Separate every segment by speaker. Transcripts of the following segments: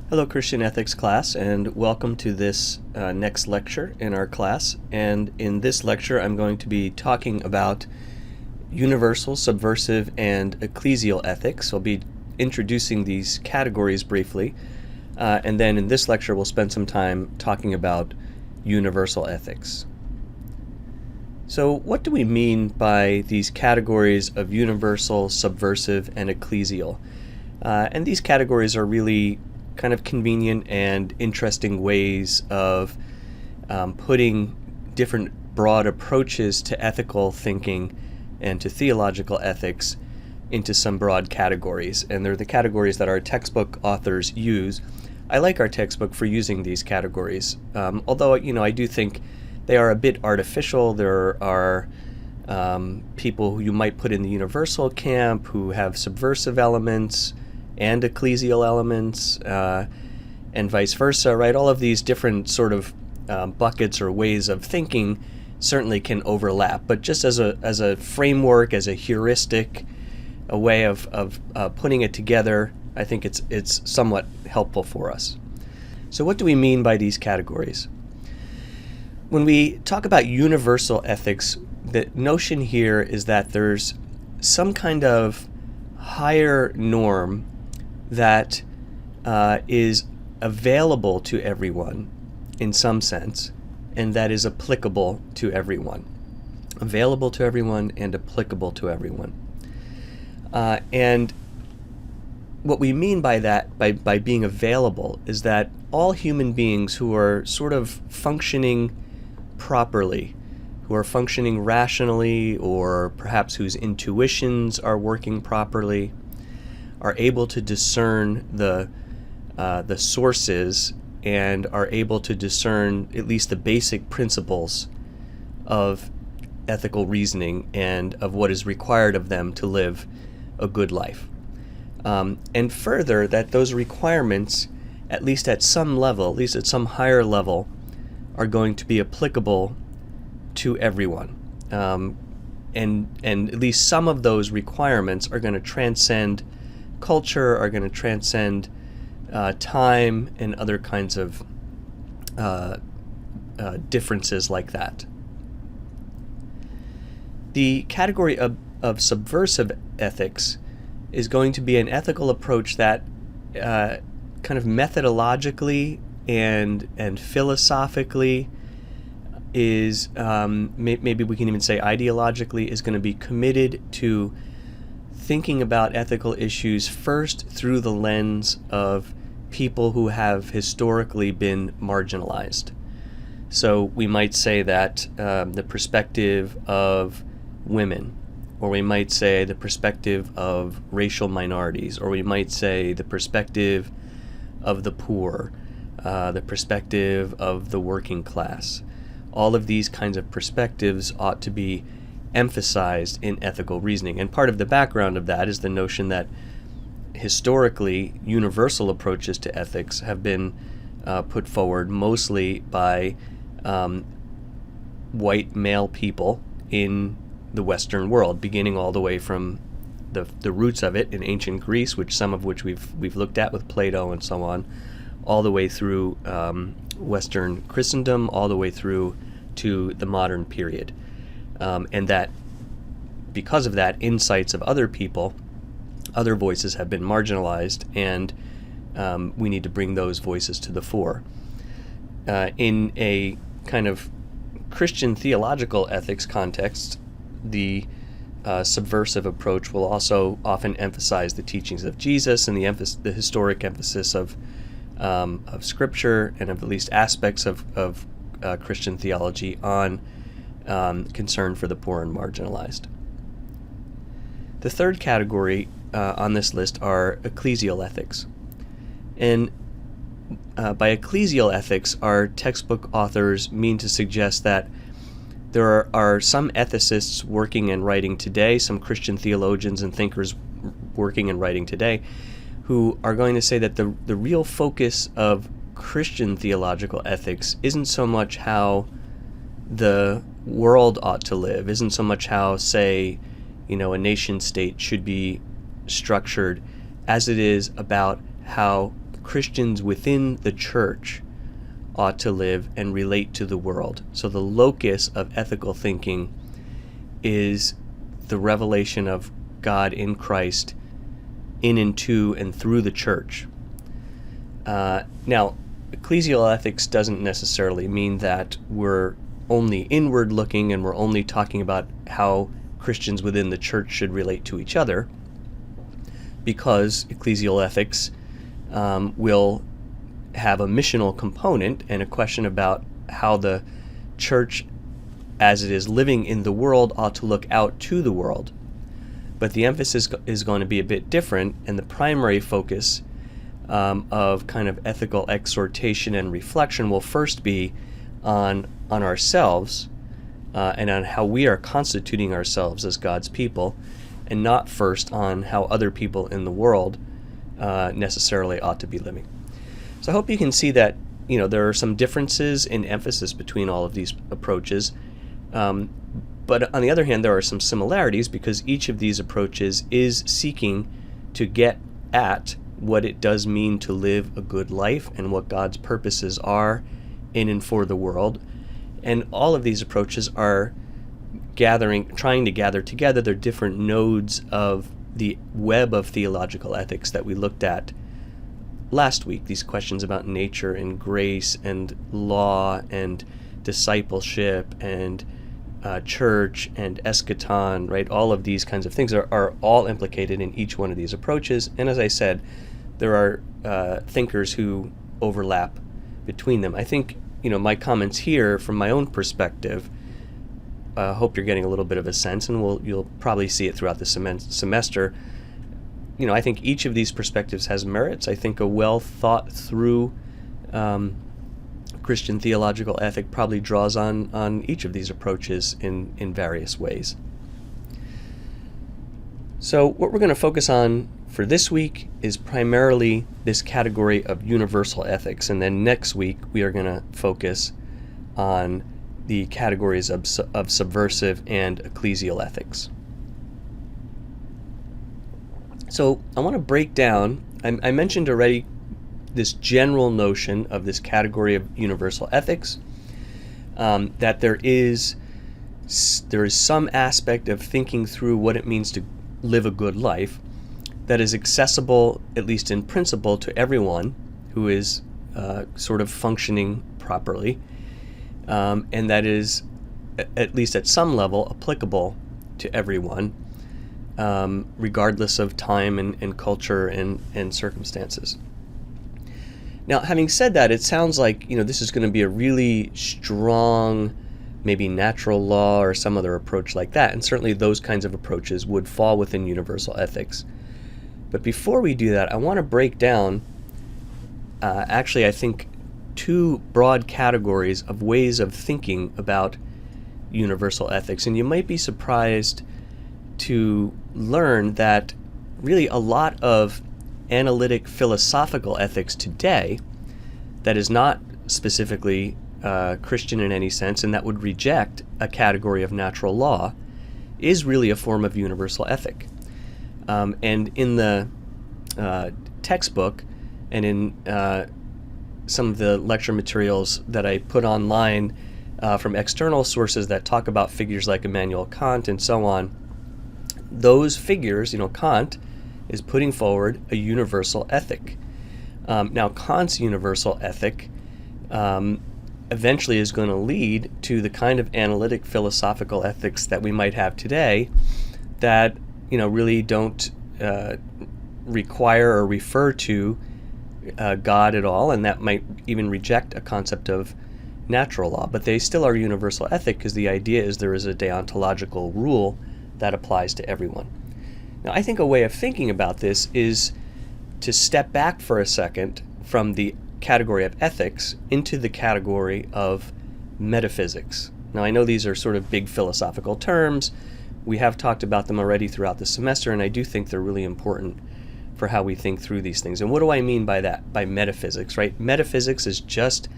Speaker 1: Hello, Christian Ethics class, and welcome to this next lecture in our class. And in this lecture, I'm going to be talking about universal, subversive, and ecclesial ethics. I'll be introducing these categories briefly, and then in this lecture, we'll spend some time talking about universal ethics. So what do we mean by these categories of universal, subversive, and ecclesial? And these categories are really kind of convenient and interesting ways of putting different broad approaches to ethical thinking and to theological ethics into some broad categories. And they're the categories that our textbook authors use. I like our textbook for using these categories, although I do think they are a bit artificial. There are people who you might put in the universal camp who have subversive elements and ecclesial elements, and vice versa, right? All of these different sort of buckets or ways of thinking certainly can overlap, but just as a framework, as a heuristic, a way of putting it together, I think it's somewhat helpful for us. So what do we mean by these categories? When we talk about universal ethics, the notion here is that there's some kind of higher norm that is available to everyone in some sense, and that is applicable to everyone. Available to everyone and applicable to everyone. And what we mean by that, by being available, is that all human beings who are sort of functioning properly, who are functioning rationally, or perhaps whose intuitions are working properly, are able to discern the sources and are able to discern at least the basic principles of ethical reasoning and of what is required of them to live a good life. And further, that those requirements, at least at some level, at least at some higher level, are going to be applicable to everyone. And at least some of those requirements are going to transcend culture, are going to transcend time and other kinds of differences like that. The category of subversive ethics is going to be an ethical approach that kind of methodologically and philosophically is, maybe we can even say ideologically, is going to be committed to thinking about ethical issues first through the lens of people who have historically been marginalized. So we might say that the perspective of women, or we might say the perspective of racial minorities, or we might say the perspective of the poor, the perspective of the working class. All of these kinds of perspectives ought to be emphasized in ethical reasoning. And part of the background of that is the notion that historically universal approaches to ethics have been put forward mostly by white male people in the Western world, beginning all the way from the roots of it in ancient Greece, some of which we've looked at with Plato and so on, all the way through Western Christendom, all the way through to the modern period. And that because of that, insights of other people, other voices have been marginalized, and we need to bring those voices to the fore. In a kind of Christian theological ethics context, the subversive approach will also often emphasize the teachings of Jesus and the historic emphasis of Scripture and of at least aspects of Christian theology on concern for the poor and marginalized. The third category on this list are ecclesial ethics. And by ecclesial ethics, our textbook authors mean to suggest that there are some ethicists working and writing today, some Christian theologians and thinkers working and writing today, who are going to say that the real focus of Christian theological ethics isn't so much how the world ought to live, isn't so much how, say, a nation state should be structured, as it is about how Christians within the church ought to live and relate to the world. So the locus of ethical thinking is the revelation of God in Christ in and to and through the church. Now, ecclesial ethics doesn't necessarily mean that we're only inward looking and we're only talking about how Christians within the church should relate to each other, because ecclesial ethics will have a missional component and a question about how the church, as it is living in the world, ought to look out to the world. But the emphasis is going to be a bit different, and the primary focus of kind of ethical exhortation and reflection will first be on ourselves and on how we are constituting ourselves as God's people, and not first on how other people in the world necessarily ought to be living. So I hope you can see that there are some differences in emphasis between all of these approaches, but on the other hand there are some similarities, because each of these approaches is seeking to get at what it does mean to live a good life and what God's purposes are in and for the world. And all of these approaches are trying to gather together their different nodes of the web of theological ethics that we looked at last week, these questions about nature and grace and law and discipleship and church and eschaton, right? All of these kinds of things are all implicated in each one of these approaches. And as I said, there are thinkers who overlap between them. I think, my comments here from my own perspective, hope you're getting a little bit of a sense, and you'll probably see it throughout the semester. I think each of these perspectives has merits. I think a well thought through Christian theological ethic probably draws on each of these approaches in various ways. So what we're going to focus on for this week is primarily this category of universal ethics, and then next week we are going to focus on the categories of subversive and ecclesial ethics. So I want to break down, I mentioned already this general notion of this category of universal ethics, that there is some aspect of thinking through what it means to live a good life that is accessible, at least in principle, to everyone who is sort of functioning properly, and that is, at least at some level, applicable to everyone, regardless of time and culture and circumstances. Now, having said that, it sounds like this is going to be a really strong, maybe natural law or some other approach like that, and certainly those kinds of approaches would fall within universal ethics. But before we do that, I want to break down, actually, I think, two broad categories of ways of thinking about universal ethics. And you might be surprised to learn that really a lot of analytic philosophical ethics today that is not specifically Christian in any sense, and that would reject a category of natural law, is really a form of universal ethic. And in the textbook and in some of the lecture materials that I put online from external sources that talk about figures like Immanuel Kant and so on, those figures, Kant is putting forward a universal ethic. Now, Kant's universal ethic eventually is going to lead to the kind of analytic philosophical ethics that we might have today that really don't require or refer to God at all, and that might even reject a concept of natural law. But they still are universal ethic, because the idea is there is a deontological rule that applies to everyone. Now, I think a way of thinking about this is to step back for a second from the category of ethics into the category of metaphysics. Now, I know these are sort of big philosophical terms. We have talked about them already throughout the semester, and I do think they're really important for how we think through these things. And what do I mean by that, by metaphysics, right? Metaphysics is just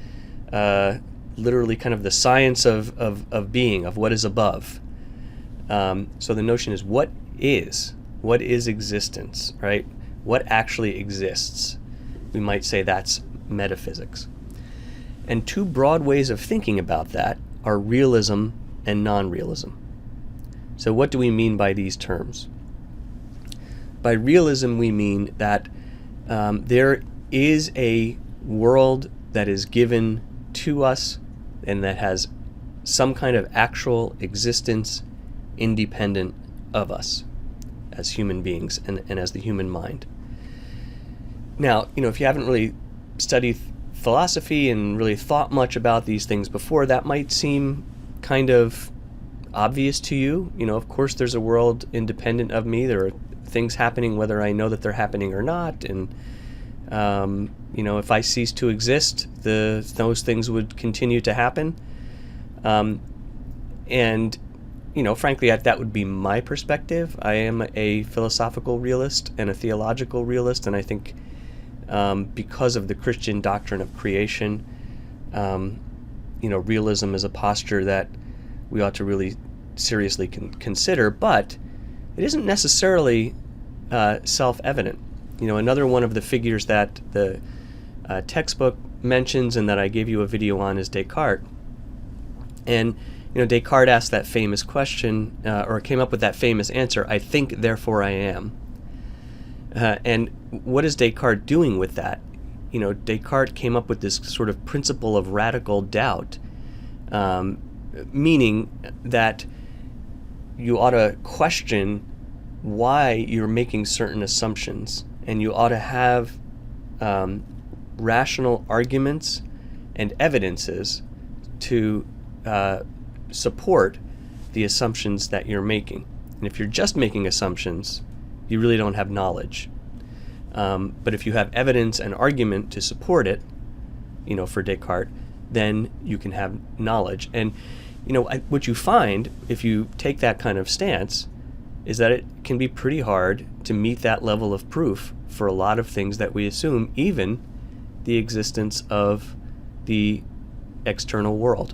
Speaker 1: literally kind of the science of being, of what is above. So the notion is what is existence, right? What actually exists? we might say that's metaphysics. And two broad ways of thinking about that are realism and non-realism. So what do we mean by these terms? By realism, we mean that there is a world that is given to us and that has some kind of actual existence independent of us as human beings and as the human mind. Now, if you haven't really studied philosophy and really thought much about these things before, that might seem kind of obvious to you. Of course there's a world independent of me. There are things happening whether I know that they're happening or not, and if I cease to exist, those things would continue to happen. And frankly, that would be my perspective. I am a philosophical realist and a theological realist, and I think because of the Christian doctrine of creation, realism is a posture that we ought to really seriously consider, but it isn't necessarily self-evident. Another one of the figures that the textbook mentions and that I gave you a video on is Descartes. And Descartes asked that famous question, or came up with that famous answer, "I think, therefore I am." And what is Descartes doing with that? Descartes came up with this sort of principle of radical doubt, meaning that you ought to question why you're making certain assumptions, and you ought to have rational arguments and evidences to support the assumptions that you're making. And if you're just making assumptions, you really don't have knowledge. But if you have evidence and argument to support it, for Descartes, then you can have knowledge. And what you find if you take that kind of stance is that it can be pretty hard to meet that level of proof for a lot of things that we assume, even the existence of the external world.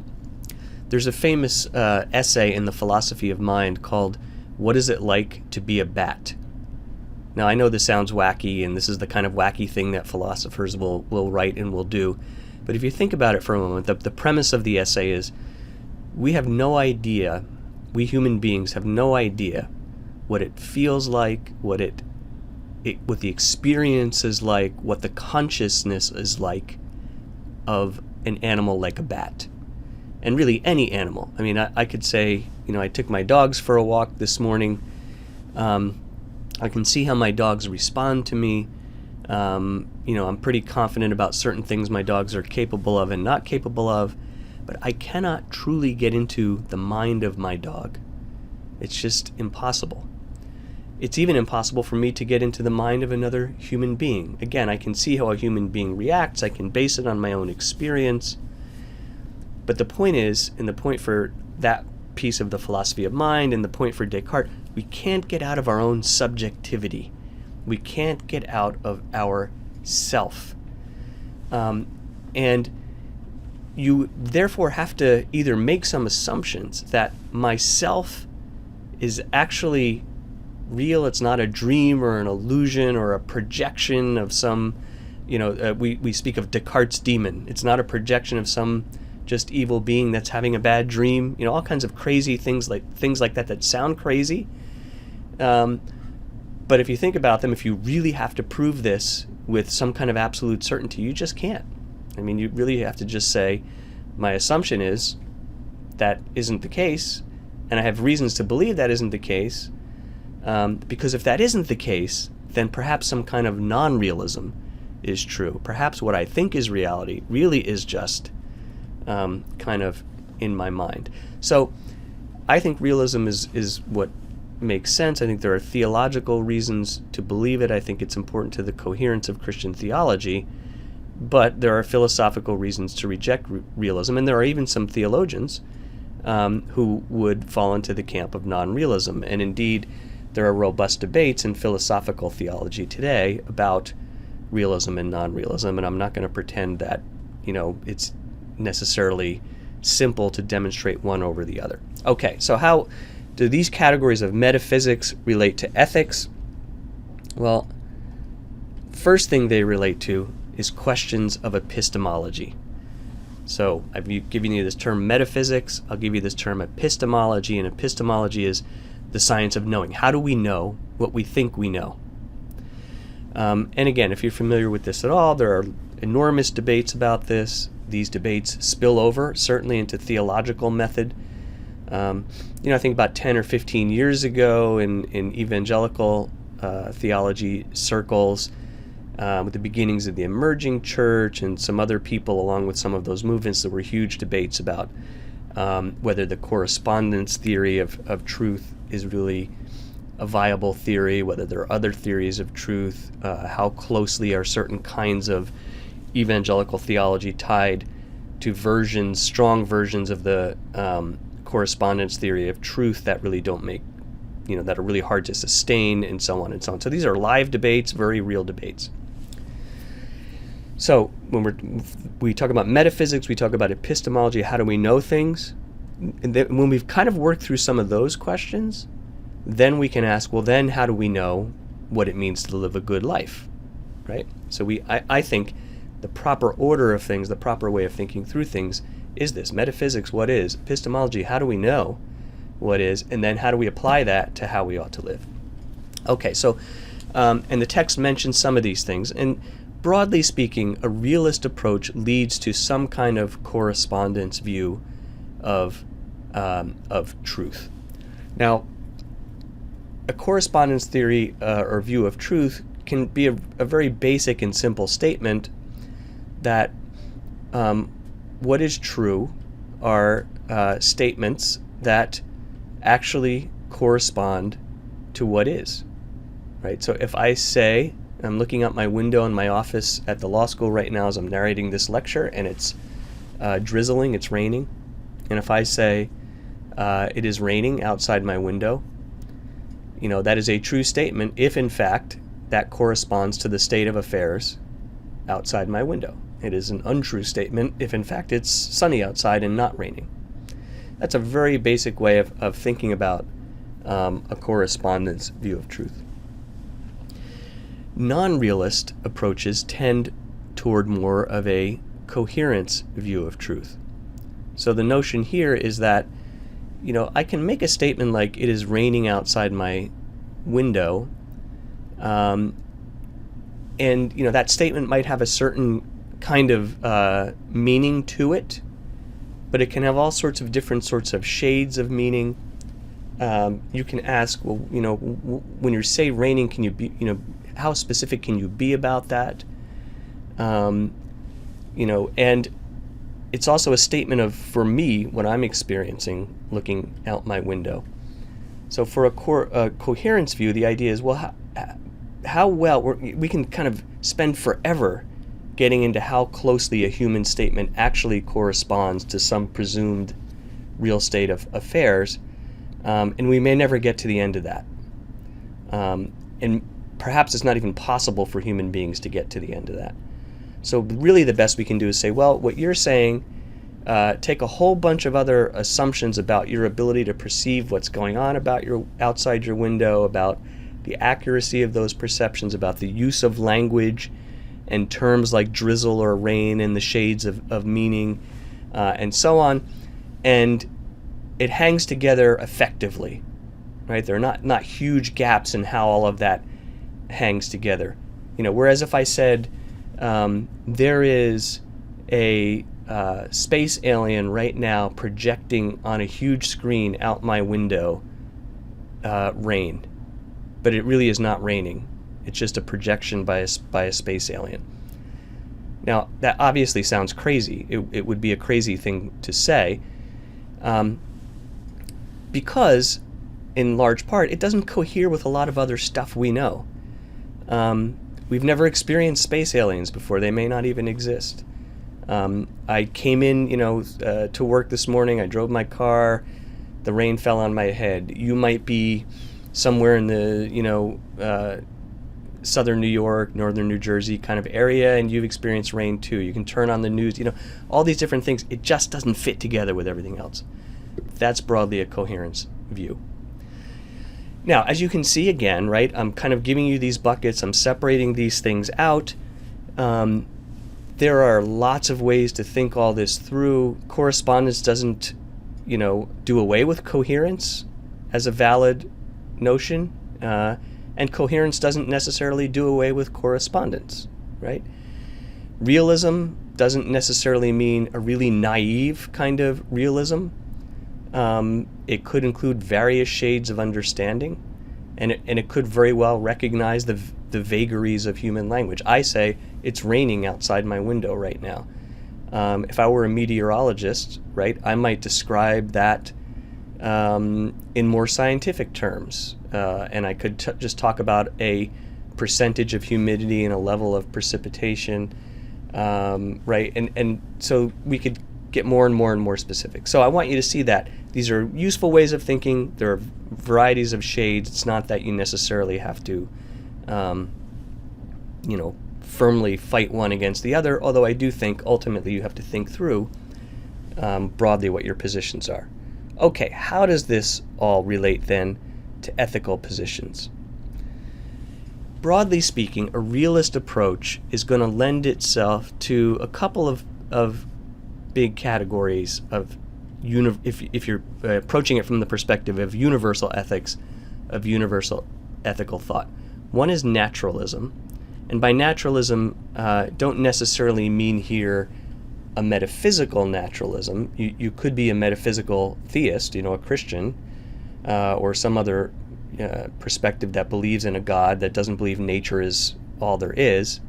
Speaker 1: There's a famous essay in the Philosophy of Mind called "What Is It Like to Be a Bat?" Now, I know this sounds wacky, and this is the kind of wacky thing that philosophers will write and will do, but if you think about it for a moment, the premise of the essay is we have no idea, we human beings have no idea what it feels like, what the experience is like, what the consciousness is like of an animal like a bat. And really any animal. I mean, I could say, I took my dogs for a walk this morning. I can see how my dogs respond to me. I'm pretty confident about certain things my dogs are capable of and not capable of, but I cannot truly get into the mind of my dog. It's just impossible. It's even impossible for me to get into the mind of another human being. Again, I can see how a human being reacts. I can base it on my own experience. But the point is, and the point for that piece of the Philosophy of Mind and the point for Descartes, we can't get out of our own subjectivity. We can't get out of our self. And you therefore have to either make some assumptions that myself is actually real, it's not a dream or an illusion or a projection of some, we speak of Descartes' demon. It's not a projection of some just evil being that's having a bad dream, all kinds of crazy things like that sound crazy. But if you think about them, if you really have to prove this with some kind of absolute certainty, you just can't. I mean, you really have to just say, my assumption is that isn't the case, and I have reasons to believe that isn't the case, because if that isn't the case, then perhaps some kind of non-realism is true. Perhaps what I think is reality really is just kind of in my mind. So I think realism is what makes sense. I think there are theological reasons to believe it. I think it's important to the coherence of Christian theology, but there are philosophical reasons to reject realism, and there are even some theologians who would fall into the camp of non-realism. And indeed, there are robust debates in philosophical theology today about realism and non-realism, and I'm not going to pretend that it's necessarily simple to demonstrate one over the other. Okay, so how do these categories of metaphysics relate to ethics? Well, first thing they relate to is questions of epistemology. So I've given you this term metaphysics, I'll give you this term epistemology, and epistemology is the science of knowing. How do we know what we think we know? And again, if you're familiar with this at all, there are enormous debates about this. These debates spill over, certainly into theological method. I think about 10 or 15 years ago in evangelical theology circles, with the beginnings of the emerging church and some other people along with some of those movements, there were huge debates about whether the correspondence theory of truth is really a viable theory, whether there are other theories of truth, how closely are certain kinds of evangelical theology tied to strong versions of the correspondence theory of truth that really don't make, that are really hard to sustain, and so on and so on. So these are live debates, very real debates. So when we talk about metaphysics, we talk about epistemology, how do we know things? And when we've kind of worked through some of those questions, then we can ask, well, then how do we know what it means to live a good life, right? So I think the proper order of things, the proper way of thinking through things is this. Metaphysics, what is? Epistemology, how do we know what is? And then how do we apply that to how we ought to live? Okay, so, and the text mentions some of these things. And broadly speaking, a realist approach leads to some kind of correspondence view of truth. Now, a correspondence theory or view of truth can be a very basic and simple statement that what is true are statements that actually correspond to what is, right? So if I say, I'm looking out my window in my office at the law school right now as I'm narrating this lecture, and it's drizzling, it's raining, and if I say it is raining outside my window, that is a true statement if in fact that corresponds to the state of affairs outside my window. It is an untrue statement if in fact it's sunny outside and not raining. That's a very basic way of thinking about a correspondence view of truth. Non-realist approaches tend toward more of a coherence view of truth. So the notion here is that, I can make a statement like it is raining outside my window, and that statement might have a certain kind of meaning to it, but it can have all sorts of different sorts of shades of meaning. You can ask, well, when you say raining, can you be, how specific can you be about that? And it's also a statement of, for me, what I'm experiencing looking out my window. So for a coherence view, the idea is, well, how well we can kind of spend forever getting into how closely a human statement actually corresponds to some presumed real state of affairs, and we may never get to the end of that. And perhaps it's not even possible for human beings to get to the end of that. So really the best we can do is say, well, what you're saying, take a whole bunch of other assumptions about your ability to perceive what's going on outside your window, about the accuracy of those perceptions, about the use of language and terms like drizzle or rain and the shades of meaning, and so on. And it hangs together effectively, right? There are not huge gaps in how all of that hangs together. Whereas if I said, there is a space alien right now projecting on a huge screen out my window rain, but it really is not raining. It's just a projection by a space alien. Now, that obviously sounds crazy. It would be a crazy thing to say, because, in large part, it doesn't cohere with a lot of other stuff we know. We've never experienced space aliens before. They may not even exist. I came in, to work this morning. I drove my car. The rain fell on my head. You might be somewhere in the, southern New York, northern New Jersey kind of area, and you've experienced rain too. You can turn on the news, all these different things. It just doesn't fit together with everything else. That's broadly a coherence view. Now, as you can see again, right, I'm kind of giving you these buckets. I'm separating these things out. there are lots of ways to think all this through. Correspondence doesn't, do away with coherence as a valid notion, and coherence doesn't necessarily do away with correspondence, right? Realism doesn't necessarily mean a really naive kind of realism. It could include various shades of understanding, and it could very well recognize the vagaries of human language. I say it's raining outside my window right now. If I were a meteorologist, right, I might describe that in more scientific terms, and I could just talk about a percentage of humidity and a level of precipitation, right, and so we could get more and more and more specific. So I want you to see that these are useful ways of thinking. There are varieties of shades. It's not that you necessarily have to, firmly fight one against the other, although I do think ultimately you have to think through broadly what your positions are. Okay, how does this all relate then to ethical positions? Broadly speaking, a realist approach is going to lend itself to a couple of big categories of if you're approaching it from the perspective of universal ethics, of universal ethical thought. One is naturalism, and by naturalism, don't necessarily mean here a metaphysical naturalism. You could be a metaphysical theist, a Christian, or some other perspective that believes in a God that doesn't believe nature is all there is.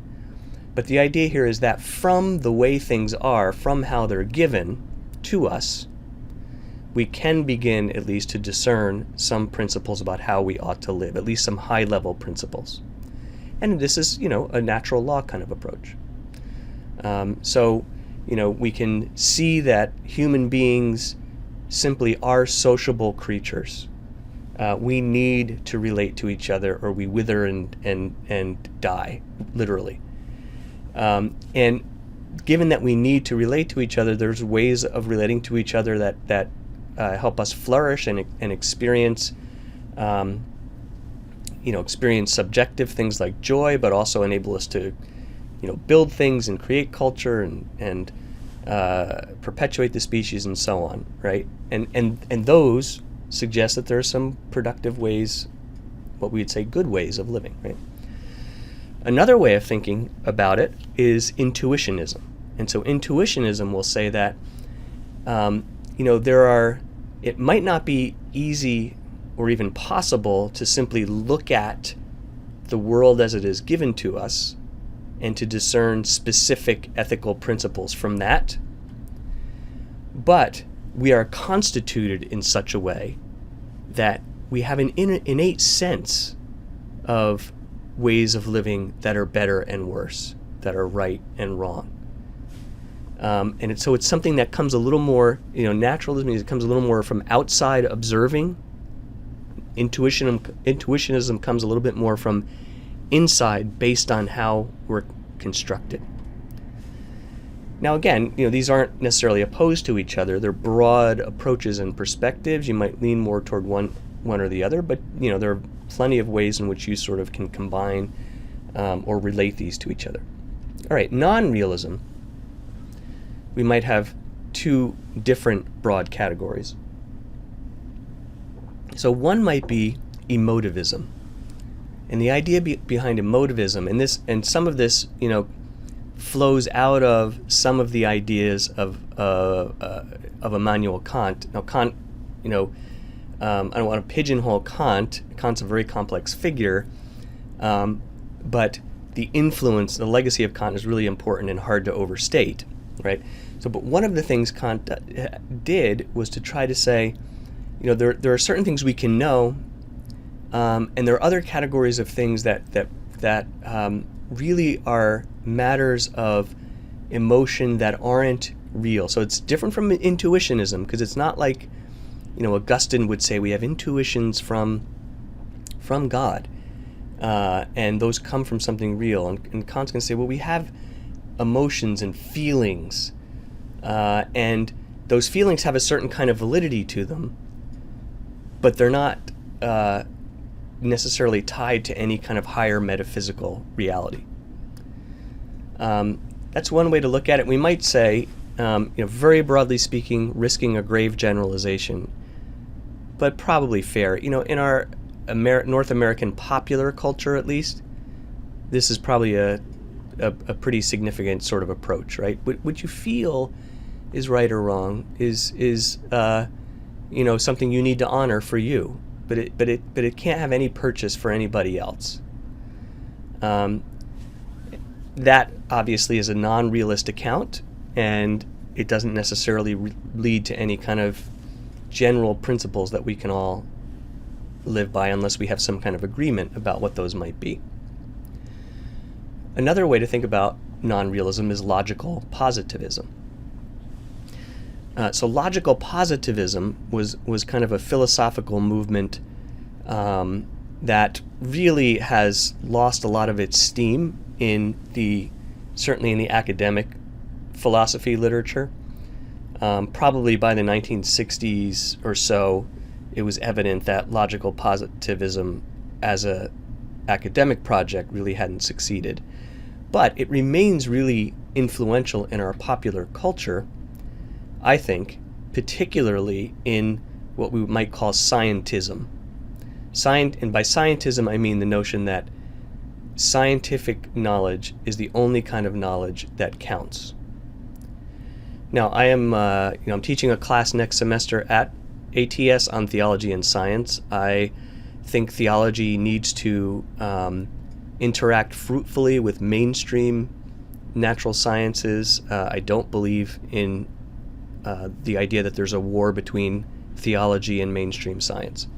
Speaker 1: But the idea here is that from the way things are, from how they're given to us, we can begin at least to discern some principles about how we ought to live, at least some high-level principles. And this is, a natural law kind of approach. So we can see that human beings simply are sociable creatures. We need to relate to each other, or we wither and die, literally. And given that we need to relate to each other, there's ways of relating to each other that help us flourish and experience, experience subjective things like joy, but also enable us to, build things and create culture and perpetuate the species and so on, right? And those suggest that there are some productive ways, what we would say good ways of living, right? Another way of thinking about it is intuitionism. And so intuitionism will say that, it might not be easy or even possible to simply look at the world as it is given to us and to discern specific ethical principles from that. But we are constituted in such a way that we have an innate sense of ways of living that are better and worse, that are right and wrong. So it's something that comes a little more, naturalism means it comes a little more from outside observing. Intuitionism comes a little bit more from inside, based on how we're constructed. Now again, these aren't necessarily opposed to each other. They're broad approaches and perspectives. You might lean more toward one or the other, but there are plenty of ways in which you sort of can combine or relate these to each other. All right, non-realism. We might have two different broad categories. So one might be emotivism. And the idea behind emotivism, and some of this, flows out of some of the ideas of Immanuel Kant. Now Kant, I don't want to pigeonhole Kant. Kant's a very complex figure, but the influence, the legacy of Kant is really important and hard to overstate, right? So, but one of the things Kant did was to try to say, there are certain things we can know, and there are other categories of things that really are matters of emotion that aren't real. So it's different from intuitionism, because it's not like, Augustine would say we have intuitions from God, and those come from something real. And Kant's going to say, well, we have emotions and feelings, and those feelings have a certain kind of validity to them, but they're not necessarily tied to any kind of higher metaphysical reality. That's that's one way to look at it. We might say, very broadly speaking, risking a grave generalization, but probably fair. In our North American popular culture, at least, this is probably a pretty significant sort of approach, right? What you feel is right or wrong is something you need to honor for you, but it can't have any purchase for anybody else. That obviously is a non-realist account, and it doesn't necessarily lead to any kind of general principles that we can all live by unless we have some kind of agreement about what those might be. Another way to think about non-realism is logical positivism. So logical positivism was kind of a philosophical movement that really has lost a lot of its steam certainly in the academic philosophy literature. Probably by the 1960s or so, it was evident that logical positivism as a academic project really hadn't succeeded. But it remains really influential in our popular culture, I think, particularly in what we might call scientism. And by scientism, I mean the notion that scientific knowledge is the only kind of knowledge that counts. Now, I'm teaching a class next semester at ATS on theology and science. I think theology needs to interact fruitfully with mainstream natural sciences. I don't believe in the idea that there's a war between theology and mainstream science.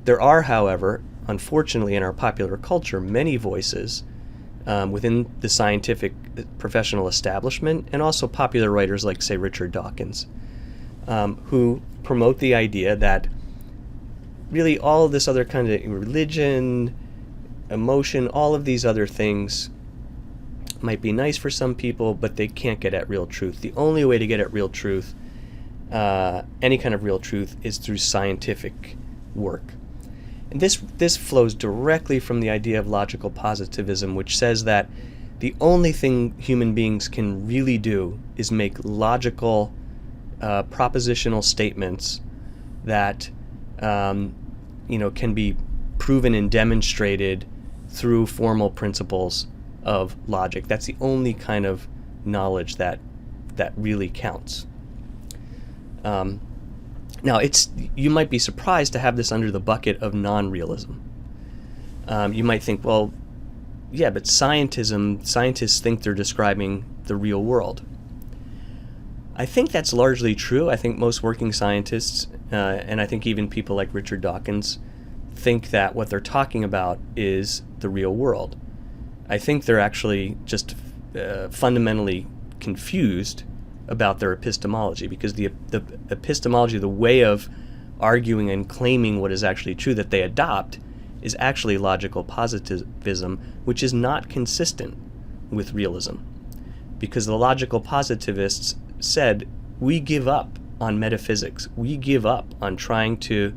Speaker 1: There are, however, unfortunately in our popular culture, many voices within the scientific professional establishment, and also popular writers like, say, Richard Dawkins, who promote the idea that really all of this other kind of religion, emotion, all of these other things might be nice for some people, but they can't get at real truth. The only way to get at real truth, any kind of real truth, is through scientific work. And this flows directly from the idea of logical positivism, which says that the only thing human beings can really do is make logical, propositional statements that can be proven and demonstrated through formal principles of logic. That's the only kind of knowledge that really counts. Now, you might be surprised to have this under the bucket of non-realism. You might think, well, yeah, but scientists think they're describing the real world. I think that's largely true. I think most working scientists, and I think even people like Richard Dawkins, think that what they're talking about is the real world. I think they're actually just fundamentally confused about their epistemology, because the epistemology, the way of arguing and claiming what is actually true that they adopt, is actually logical positivism, which is not consistent with realism. Because the logical positivists said, we give up on metaphysics. We give up on trying to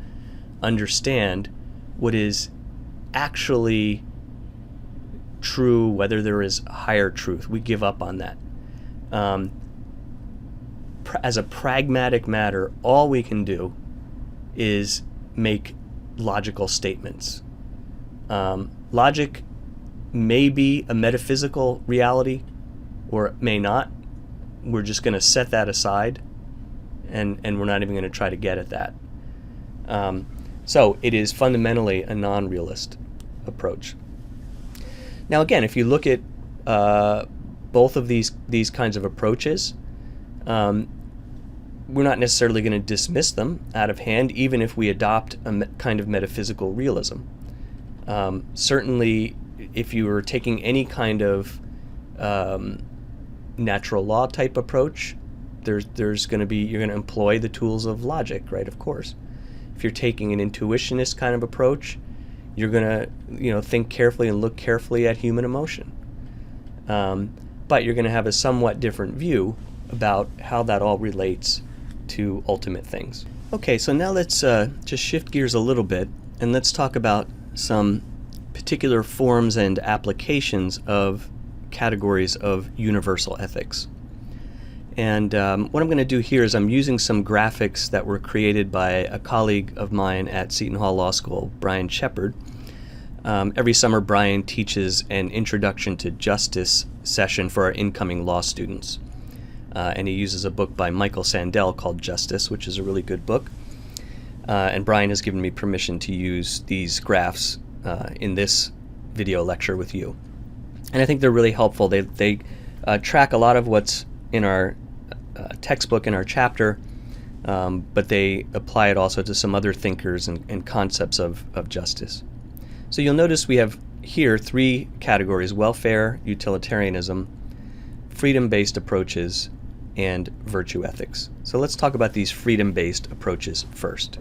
Speaker 1: understand what is actually true, whether there is higher truth. We give up on that. As a pragmatic matter, all we can do is make logical statements. Logic may be a metaphysical reality, or it may not. We're just going to set that aside, and we're not even going to try to get at that. So it is fundamentally a non-realist approach. Now, again, if you look at both of these kinds of approaches, we're not necessarily going to dismiss them out of hand, even if we adopt a kind of metaphysical realism. Certainly, if you were taking any kind of natural law type approach, you're going to employ the tools of logic, right? Of course. If you're taking an intuitionist kind of approach, you're going to think carefully and look carefully at human emotion. But you're going to have a somewhat different view about how that all relates to ultimate things. Okay, so now let's just shift gears a little bit, and let's talk about some particular forms and applications of categories of universal ethics. And what I'm going to do here is I'm using some graphics that were created by a colleague of mine at Seton Hall Law School, Brian Shepard. Every summer, Brian teaches an Introduction to Justice session for our incoming law students. And he uses a book by Michael Sandel called Justice, which is a really good book. And Brian has given me permission to use these graphs in this video lecture with you. And I think they're really helpful. They track a lot of what's in our textbook in our chapter, but they apply it also to some other thinkers and concepts of justice. So you'll notice we have here three categories: welfare, utilitarianism, freedom-based approaches, and virtue ethics. So let's talk about these freedom-based approaches first.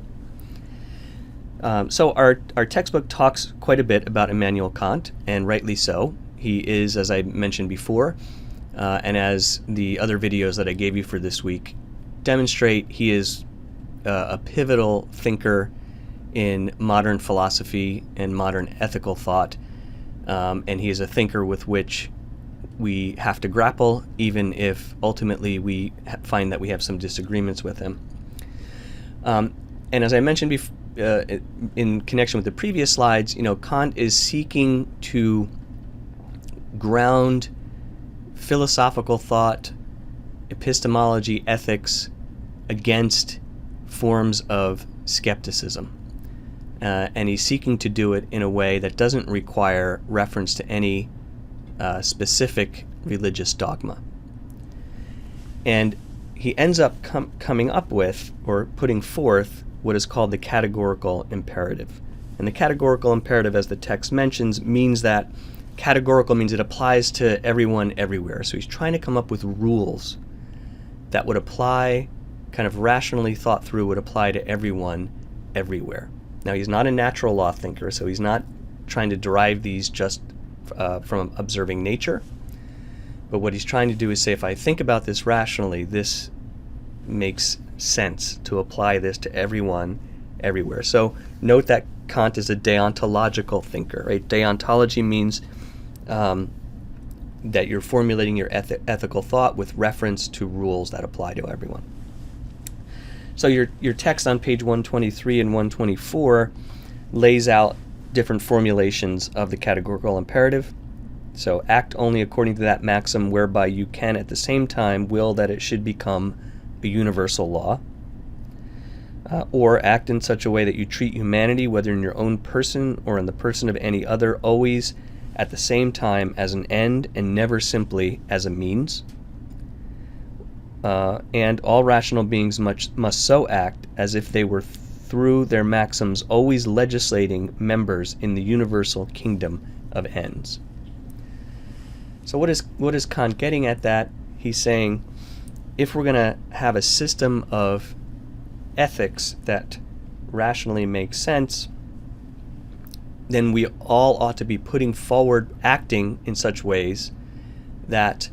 Speaker 1: So our textbook talks quite a bit about Immanuel Kant, and rightly so. He is, as I mentioned before, and as the other videos that I gave you for this week demonstrate, he is a pivotal thinker in modern philosophy and modern ethical thought, and he is a thinker with which we have to grapple, even if ultimately we find that we have some disagreements with him. And as I mentioned in connection with the previous slides, Kant is seeking to ground philosophical thought, epistemology, ethics against forms of skepticism. And he's seeking to do it in a way that doesn't require reference to any specific religious dogma. And he ends up coming up with, or putting forth, what is called the categorical imperative. And the categorical imperative, as the text mentions, means that categorical means it applies to everyone everywhere. So he's trying to come up with rules that would apply, kind of rationally thought through, would apply to everyone everywhere. Now, he's not a natural law thinker, so he's not trying to derive these just from observing nature. But what he's trying to do is say, if I think about this rationally, this makes sense to apply this to everyone everywhere. So note that Kant is a deontological thinker, right? Deontology means that you're formulating your ethical thought with reference to rules that apply to everyone. So your text on page 123 and 124 lays out different formulations of the categorical imperative. So act only according to that maxim whereby you can at the same time will that it should become a universal law. Or act in such a way that you treat humanity, whether in your own person or in the person of any other, always at the same time as an end and never simply as a means. And all rational beings must so act as if they were through their maxims always legislating members in the universal kingdom of ends. So what is Kant getting at that? He's saying, if we're going to have a system of ethics that rationally makes sense, then we all ought to be putting forward acting in such ways that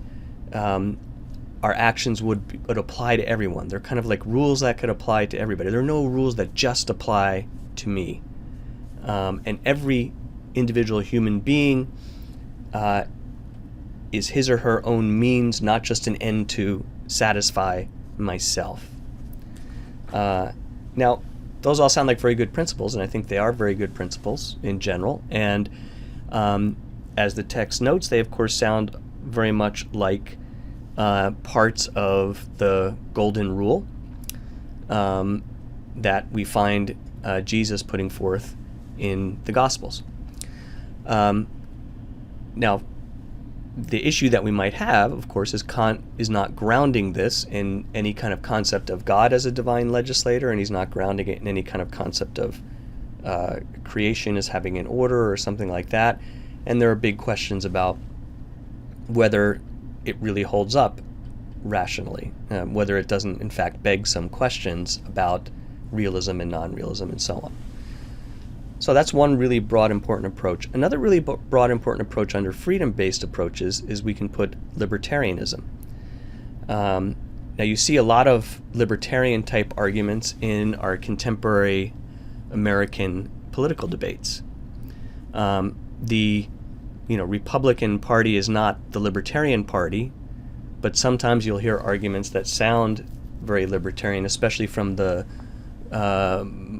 Speaker 1: our actions would apply to everyone. They're kind of like rules that could apply to everybody. There are no rules that just apply to me. And every individual human being is his or her own means, not just an end to satisfy myself. Now, those all sound like very good principles, and I think they are very good principles in general. And as the text notes, they of course sound very much like parts of the Golden Rule that we find Jesus putting forth in the Gospels. Now, the issue that we might have, of course, is Kant is not grounding this in any kind of concept of God as a divine legislator, and he's not grounding it in any kind of concept of creation as having an order or something like that. And there are big questions about whether it really holds up rationally, whether it doesn't, in fact, beg some questions about realism and non-realism and so on. So that's one really broad, important approach. Another really broad, important approach under freedom-based approaches is we can put libertarianism. Now you see a lot of libertarian-type arguments in our contemporary American political debates. The Republican Party is not the Libertarian Party, but sometimes you'll hear arguments that sound very libertarian, especially from the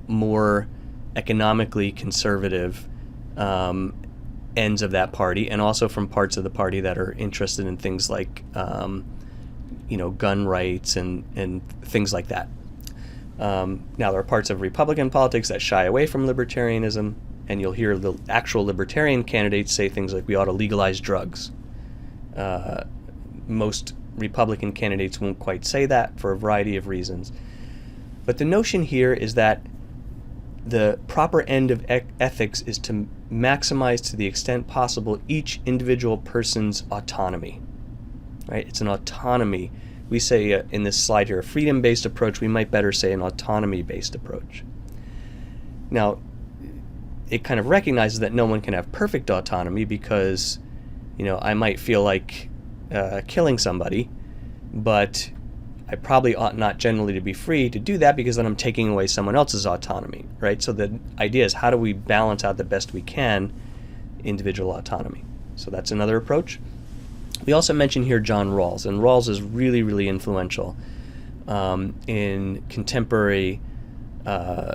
Speaker 1: more economically conservative ends of that party, and also from parts of the party that are interested in things like gun rights and things like that. Now, there are parts of Republican politics that shy away from libertarianism, and you'll hear the actual libertarian candidates say things like we ought to legalize drugs. Most Republican candidates won't quite say that for a variety of reasons. But the notion here is that the proper end of ethics is to maximize to the extent possible each individual person's autonomy. Right? It's an autonomy. We say in this slide here, a freedom-based approach. We might better say an autonomy-based approach. Now, it kind of recognizes that no one can have perfect autonomy because, I might feel like killing somebody, but I probably ought not generally to be free to do that because then I'm taking away someone else's autonomy, right? So the idea is, how do we balance out the best we can individual autonomy? So that's another approach. We also mention here John Rawls, and Rawls is really, really influential in contemporary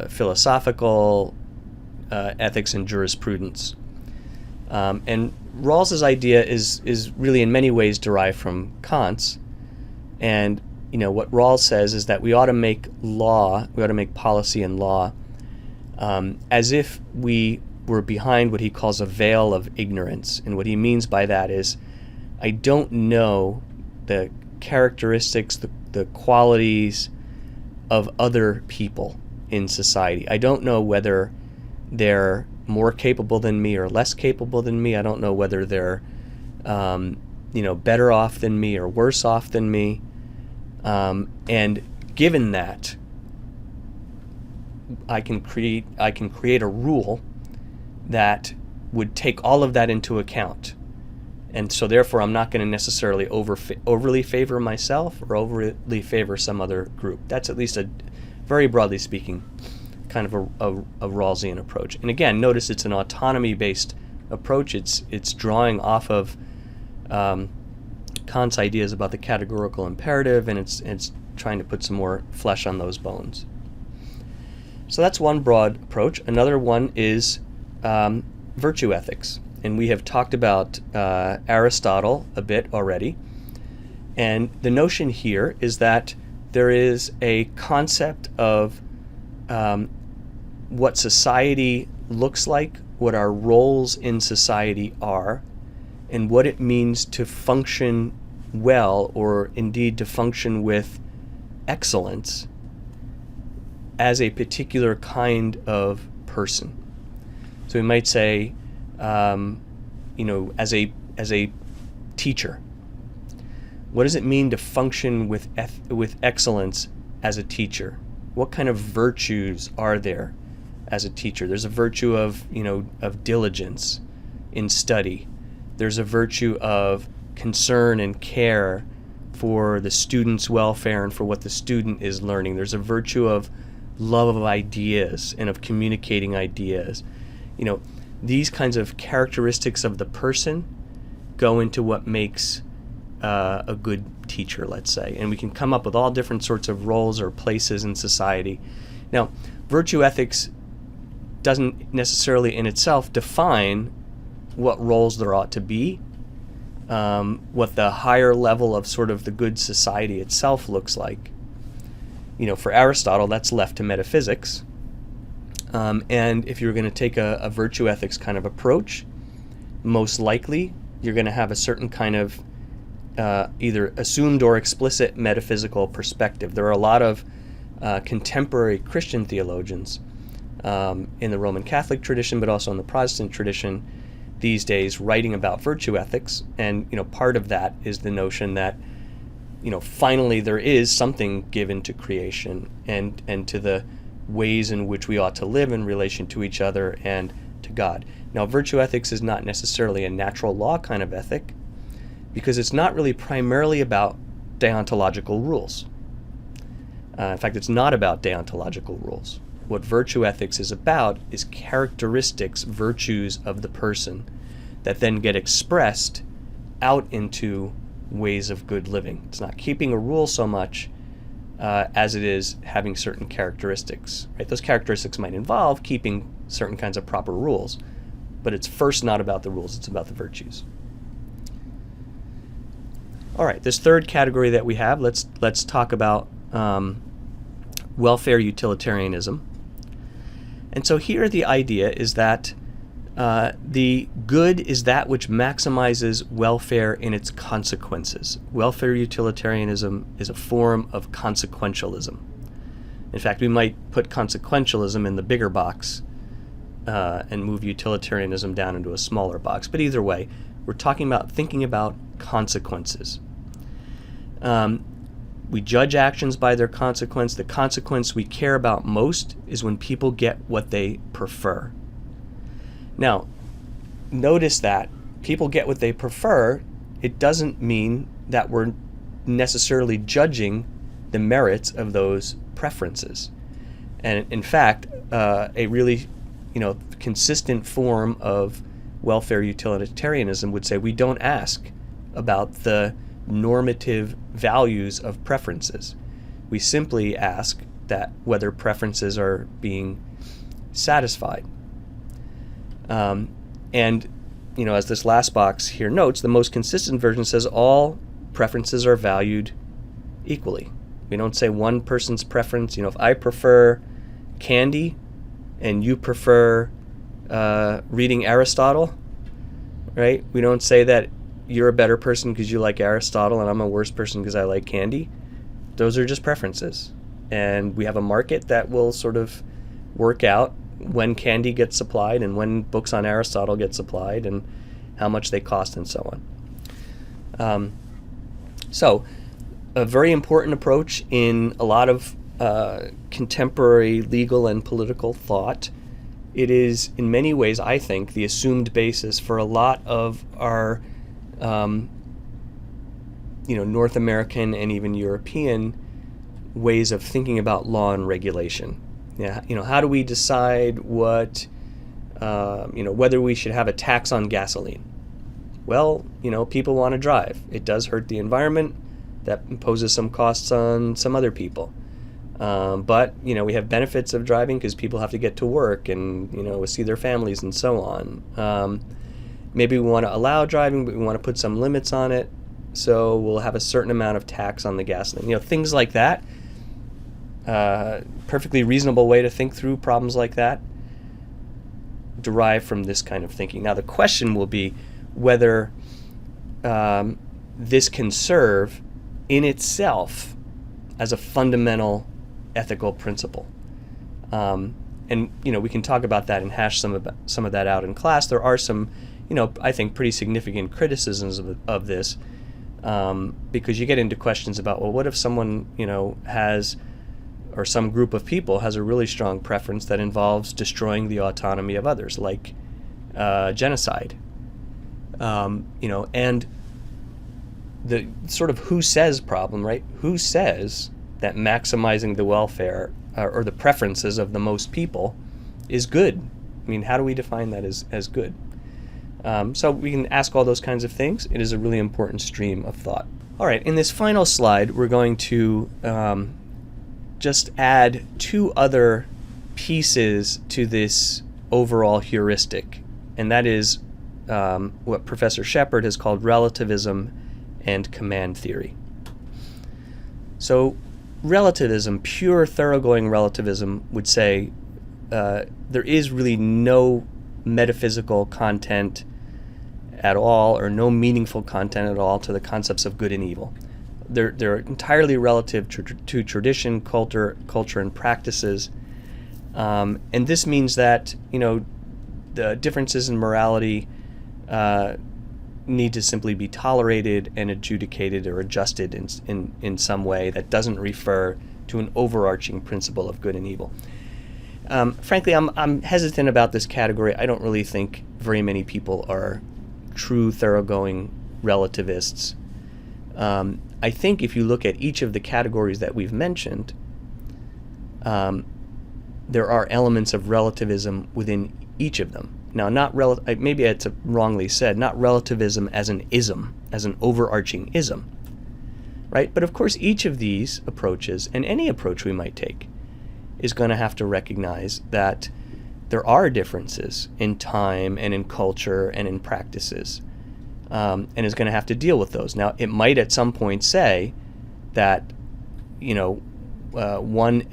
Speaker 1: philosophical ethics and jurisprudence. And Rawls's idea is really in many ways derived from Kant's. And what Rawls says is that we ought to make policy and law as if we were behind what he calls a veil of ignorance. And what he means by that is, I don't know the characteristics, the qualities of other people in society. I don't know whether they're more capable than me or less capable than me. I don't know whether they're better off than me or worse off than me. And given that, I can create a rule that would take all of that into account. And so therefore, I'm not going to necessarily overly favor myself or overly favor some other group. That's at least, very broadly speaking, kind of a Rawlsian approach. And again, notice it's an autonomy-based approach. It's drawing off of Kant's ideas about the categorical imperative, and it's trying to put some more flesh on those bones. So that's one broad approach. Another one is virtue ethics. And we have talked about Aristotle a bit already. And the notion here is that there is a concept of what society looks like, what our roles in society are, and what it means to function well, or indeed to function with excellence as a particular kind of person. So we might say, as a teacher, what does it mean to function with excellence as a teacher? What kind of virtues are there as a teacher? There's a virtue of diligence in study. There's a virtue of concern and care for the student's welfare and for what the student is learning. There's a virtue of love of ideas and of communicating ideas. These kinds of characteristics of the person go into what makes a good teacher, let's say. And we can come up with all different sorts of roles or places in society. Now, virtue ethics doesn't necessarily in itself define what roles there ought to be, what the higher level of sort of the good society itself looks like. For Aristotle, that's left to metaphysics. And if you're going to take a virtue ethics kind of approach, most likely you're going to have a certain kind of either assumed or explicit metaphysical perspective. There are a lot of contemporary Christian theologians in the Roman Catholic tradition, but also in the Protestant tradition these days, writing about virtue ethics. And part of that is the notion that finally there is something given to creation and to the ways in which we ought to live in relation to each other and to God. Now, virtue ethics is not necessarily a natural law kind of ethic, because it's not really primarily about deontological rules. In fact, it's not about deontological rules. What virtue ethics is about is characteristics, virtues of the person that then get expressed out into ways of good living. It's not keeping a rule so much as it is having certain characteristics. Right? Those characteristics might involve keeping certain kinds of proper rules, but it's first not about the rules, it's about the virtues. All right, this third category that we have, let's talk about welfare utilitarianism. And so here the idea is that the good is that which maximizes welfare in its consequences. Welfare utilitarianism is a form of consequentialism. In fact, we might put consequentialism in the bigger box and move utilitarianism down into a smaller box. But either way, we're talking about thinking about consequences. We judge actions by their consequence. The consequence we care about most is when people get what they prefer. Now, notice that people get what they prefer. It doesn't mean that we're necessarily judging the merits of those preferences. And in fact, a really, consistent form of welfare utilitarianism would say we don't ask about the normative values of preferences. We simply ask that whether preferences are being satisfied. And as this last box here notes, the most consistent version says all preferences are valued equally. We don't say one person's preference. If I prefer candy and you prefer reading Aristotle, right? We don't say that you're a better person because you like Aristotle and I'm a worse person because I like candy. Those are just preferences. And we have a market that will sort of work out when candy gets supplied and when books on Aristotle get supplied and how much they cost and so on. So a very important approach in a lot of contemporary legal and political thought. It is in many ways, I think, the assumed basis for a lot of our North American and even European ways of thinking about law and regulation. Yeah, how do we decide what, whether we should have a tax on gasoline? Well, people want to drive. It does hurt the environment. That imposes some costs on some other people. But we have benefits of driving because people have to get to work and, see their families and so on. Maybe we want to allow driving, but we want to put some limits on it. So we'll have a certain amount of tax on the gasoline. Things like that. Perfectly reasonable way to think through problems like that derive from this kind of thinking. Now the question will be whether this can serve in itself as a fundamental ethical principle. And we can talk about that and hash some of that out in class. There are some, I think pretty significant criticisms of this because you get into questions about, well, what if someone, has, or some group of people has a really strong preference that involves destroying the autonomy of others, like genocide. And the sort of who says problem, right? Who says that maximizing the welfare or the preferences of the most people is good? I mean, how do we define that as good? So we can ask all those kinds of things. It is a really important stream of thought. All right, in this final slide, we're going to just add two other pieces to this overall heuristic, and that is what Professor Shepard has called relativism and command theory. So relativism, pure thoroughgoing relativism, would say there is really no metaphysical content at all, or no meaningful content at all to the concepts of good and evil. They're entirely relative to tradition, culture, and practices, and this means that the differences in morality need to simply be tolerated and adjudicated or adjusted in some way that doesn't refer to an overarching principle of good and evil. Frankly, I'm hesitant about this category. I don't really think very many people are true thoroughgoing relativists. I think if you look at each of the categories that we've mentioned, there are elements of relativism within each of them. Now, maybe it's wrongly said, not relativism as an ism, as an overarching ism, right? But of course, each of these approaches, and any approach we might take, is going to have to recognize that there are differences in time and in culture and in practices, and is going to have to deal with those. Now, it might at some point say that, one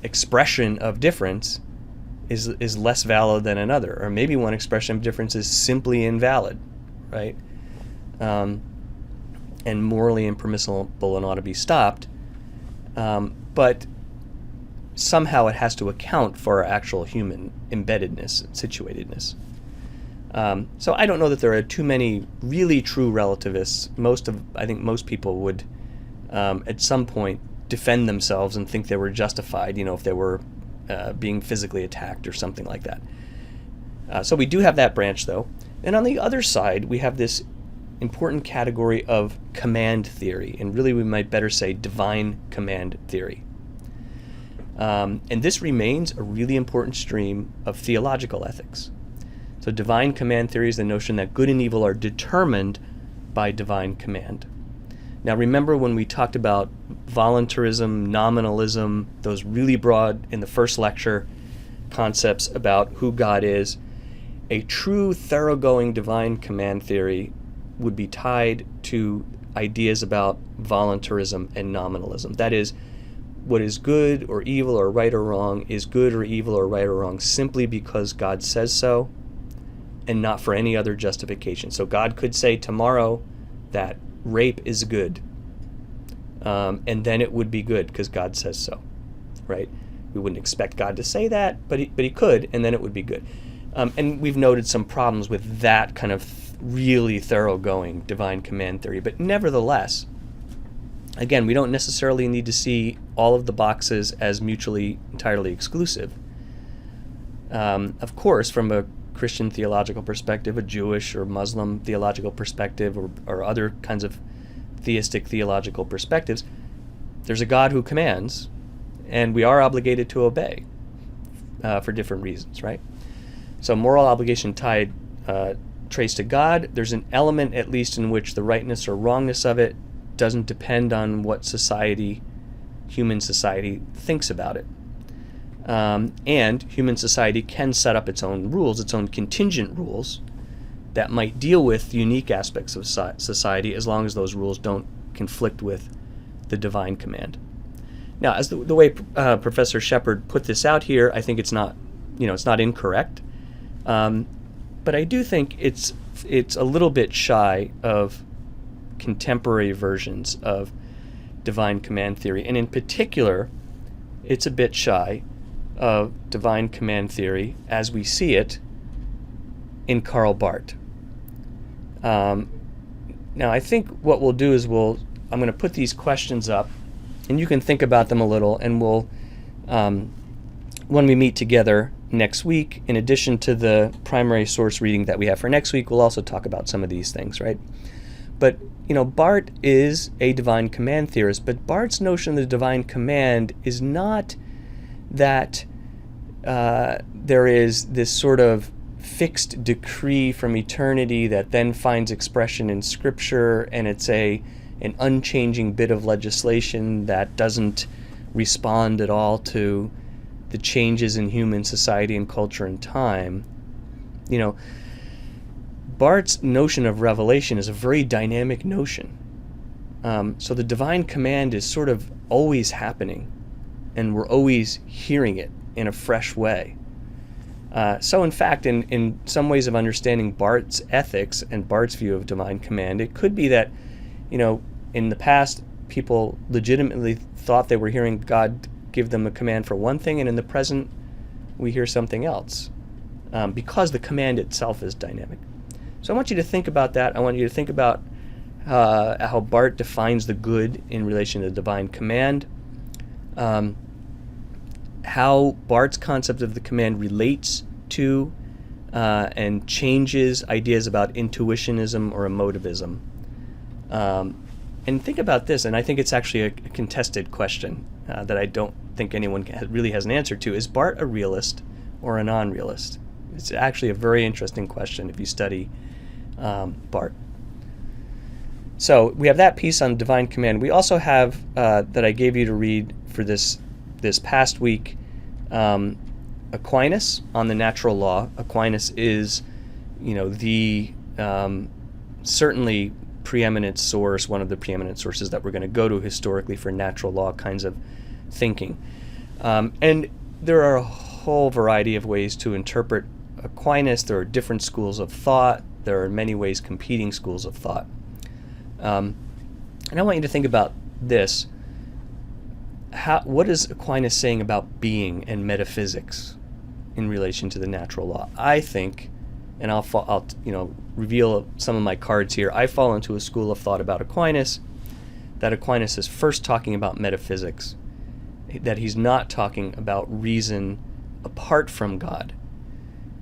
Speaker 1: expression of difference is less valid than another, or maybe one expression of difference is simply invalid, right? And morally impermissible and ought to be stopped. But somehow it has to account for our actual human embeddedness and situatedness. So I don't know that there are too many really true relativists. I think most people would, at some point, defend themselves and think they were justified, if they were being physically attacked or something like that. So we do have that branch, though. And on the other side, we have this important category of command theory, and really we might better say divine command theory. And this remains a really important stream of theological ethics. So divine command theory is the notion that good and evil are determined by divine command. Now remember when we talked about voluntarism, nominalism, those really broad, in the first lecture, concepts about who God is, a true thoroughgoing divine command theory would be tied to ideas about voluntarism and nominalism. That is, what is good or evil or right or wrong is good or evil or right or wrong simply because God says so, and not for any other justification. So God could say tomorrow that rape is good, and then it would be good because God says so, right? We wouldn't expect God to say that, but he could, and then it would be good. And we've noted some problems with that kind of really thoroughgoing divine command theory, but nevertheless, again, we don't necessarily need to see all of the boxes as mutually entirely exclusive. Of course, from a Christian theological perspective, a Jewish or Muslim theological perspective, or other kinds of theistic theological perspectives, there's a God who commands, and we are obligated to obey for different reasons, right? So moral obligation tied traced to God. There's an element, at least, in which the rightness or wrongness of it doesn't depend on what human society thinks about it. And human society can set up its own rules, its own contingent rules, that might deal with unique aspects of society as long as those rules don't conflict with the divine command. Now, as the way Professor Shepard put this out here, I think it's not incorrect, but I do think it's a little bit shy of contemporary versions of divine command theory, and in particular, it's a bit shy of divine command theory as we see it in Karl Barth. Now, I think what we'll do is I'm going to put these questions up, and you can think about them a little, and we'll, when we meet together next week, in addition to the primary source reading that we have for next week, we'll also talk about some of these things, right? But, Barth is a divine command theorist, but Barth's notion of the divine command is not that there is this sort of fixed decree from eternity that then finds expression in Scripture, and it's an unchanging bit of legislation that doesn't respond at all to the changes in human society and culture and time. Barth's notion of revelation is a very dynamic notion. So the divine command is sort of always happening, and we're always hearing it in a fresh way. So in fact, in some ways of understanding Barth's ethics and Barth's view of divine command, it could be that, in the past, people legitimately thought they were hearing God give them a command for one thing, and in the present, we hear something else, because the command itself is dynamic. So I want you to think about that. I want you to think about how Barth defines the good in relation to the divine command, how Barth's concept of the command relates to and changes ideas about intuitionism or emotivism. And think about this, and I think it's actually a contested question that I don't think anyone really has an answer to. Is Barth a realist or a non-realist? It's actually a very interesting question if you study Barth. So we have that piece on divine command. We also have, that I gave you to read for this past week, Aquinas on the natural law. Aquinas is, the certainly preeminent source, one of the preeminent sources that we're going to go to historically for natural law kinds of thinking. And there are a whole variety of ways to interpret Aquinas. There are different schools of thought. There are in many ways competing schools of thought. And I want you to think about this. What is Aquinas saying about being and metaphysics in relation to the natural law? I think, and I'll reveal some of my cards here. I fall into a school of thought about Aquinas that Aquinas is first talking about metaphysics, that he's not talking about reason apart from God,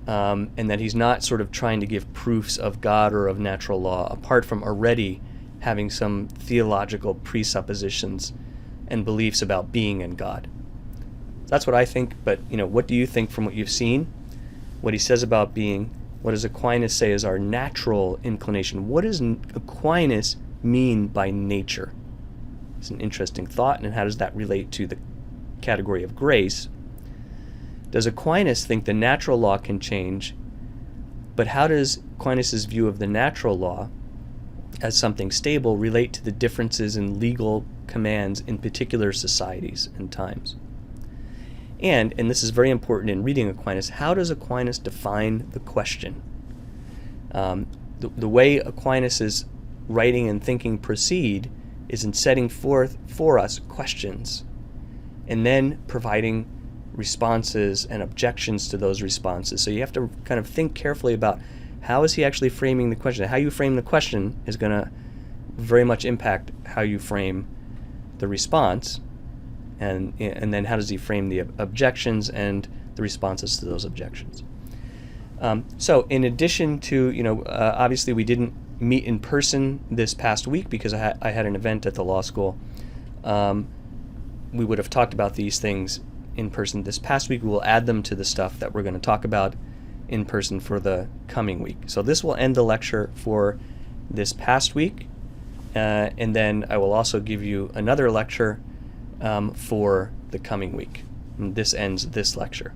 Speaker 1: and that he's not sort of trying to give proofs of God or of natural law apart from already having some theological presuppositions and beliefs about being and God. That's what I think, but what do you think from what you've seen? What he says about being? What does Aquinas say is our natural inclination? What does Aquinas mean by nature? It's an interesting thought, and how does that relate to the category of grace? Does Aquinas think the natural law can change, but how does Aquinas' view of the natural law as something stable relate to the differences in legal commands in particular societies and times? And this is very important in reading Aquinas, how does Aquinas define the question? The way Aquinas' writing and thinking proceed is in setting forth for us questions and then providing responses and objections to those responses. So you have to kind of think carefully about how is he actually framing the question. How you frame the question is going to very much impact how you frame the response, and then how does he frame the objections and the responses to those objections. So in addition to, obviously we didn't meet in person this past week because I had an event at the law school. We would have talked about these things in person this past week. We will add them to the stuff that we're going to talk about in person for the coming week. So this will end the lecture for this past week, and then I will also give you another lecture for the coming week. And this ends this lecture.